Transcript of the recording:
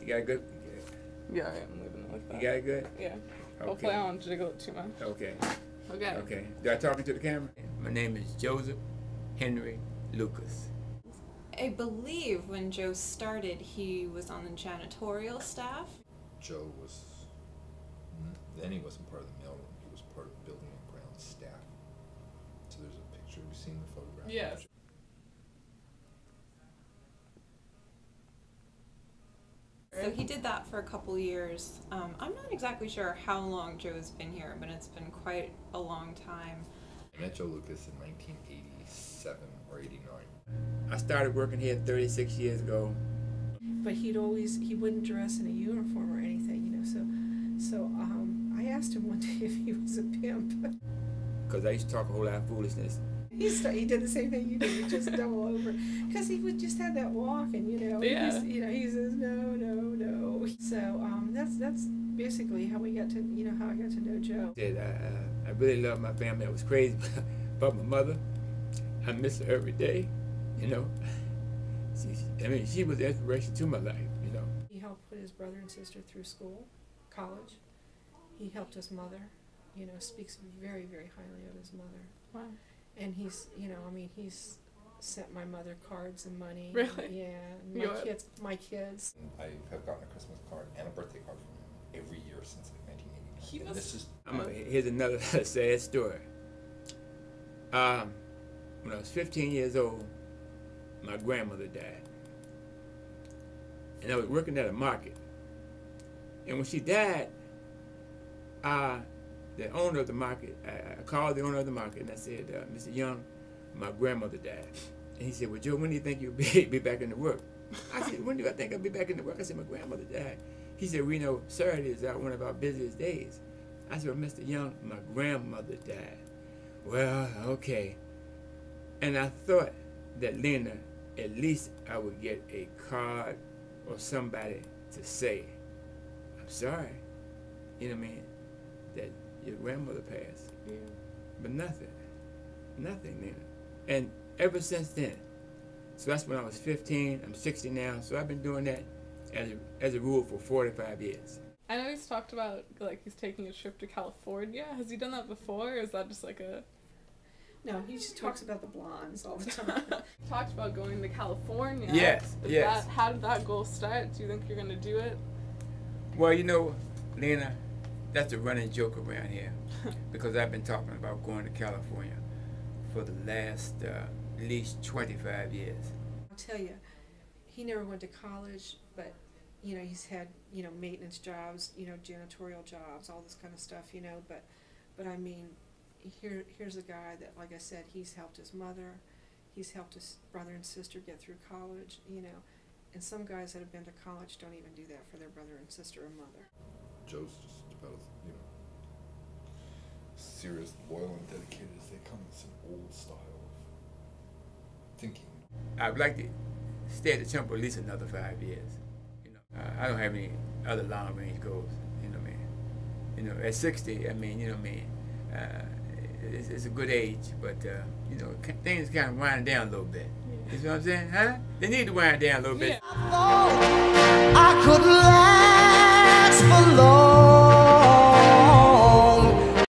You got it good? Yeah, I'm leaving it like that. You got it good? Yeah. Okay. Hopefully I don't jiggle it too much. Okay. Okay. Okay. Do I talking to the camera? My name is Joseph Henry Lucas. I believe when Joe started, he was on the janitorial staff. Joe was, then he wasn't part of the mailroom, he was part of building and grounds staff. So there's a picture, have you seen the photograph? Yes. So he did that for a couple years. I'm not exactly sure how long Joe's been here, but it's been quite a long time. I met Joe Lucas in 1987 or 89. I started working here 36 years ago. But he wouldn't dress in a uniform or anything, you know, so I asked him one day if he was a pimp. Because I used to talk a whole lot of foolishness. He did the same thing you did, he just double over. Because he would just have that walk and, you know, Yeah. he says, no, no, no. So that's basically how we got to, you know, how I got to know Joe. I really love my family. I was crazy about my mother. I miss her every day, you know. She was the inspiration to my life, you know. He helped put his brother and sister through school, college. He helped his mother, you know, speaks very, very highly of his mother. Wow. And he's, you know, I mean, he's sent my mother cards and money. Really? Yeah. My kids. I have gotten a Christmas card and a birthday card from him every year since 1989. He And must- this is Here's another sad story. When I was 15 years old, my grandmother died. And I was working at a market. And when she died, the owner of the market, I called the owner of the market and I said, Mr. Young, my grandmother died. And he said, well, Joe, when do you think you'll be back into work? I said, when do I think I'll be back into work? I said, my grandmother died. He said, we know Saturday is one of our busiest days. I said, well, Mr. Young, my grandmother died. Well, okay. And I thought that Lena, at least I would get a card or somebody to say, I'm sorry, you know what I mean, that your grandmother passed. Yeah. But nothing, Lena. And ever since then, so that's when I was 15, I'm 60 now, so I've been doing that as a rule for 45 years. I know he's talked about, like, he's taking a trip to California. Has he done that before, or is that just like a... No, he just talks about the blondes all the time. Talked about going to California. Yes, yes. How did that goal start? Do you think you're going to do it? Well, you know, Lena, that's a running joke around here because I've been talking about going to California for the last at least 25 years. I'll tell you, he never went to college, but, you know, he's had, you know, maintenance jobs, you know, janitorial jobs, all this kind of stuff, you know, but I mean, here's a guy that, like I said, he's helped his mother, he's helped his brother and sister get through college, you know, and some guys that have been to college don't even do that for their brother and sister or mother. Joe's just about as, you know, serious, loyal, and dedicated as they come. It's an old style of thinking. I'd like to stay at the temple at least another 5 years. You know, I don't have any other long range goals. You know what I mean? You know, at 60, I mean, you know what I mean. It's a good age, but you know, things kind of wind down a little bit. Yeah. You know what I'm saying? Huh? They need to wind down a little bit. Yeah. I thought I could last for long.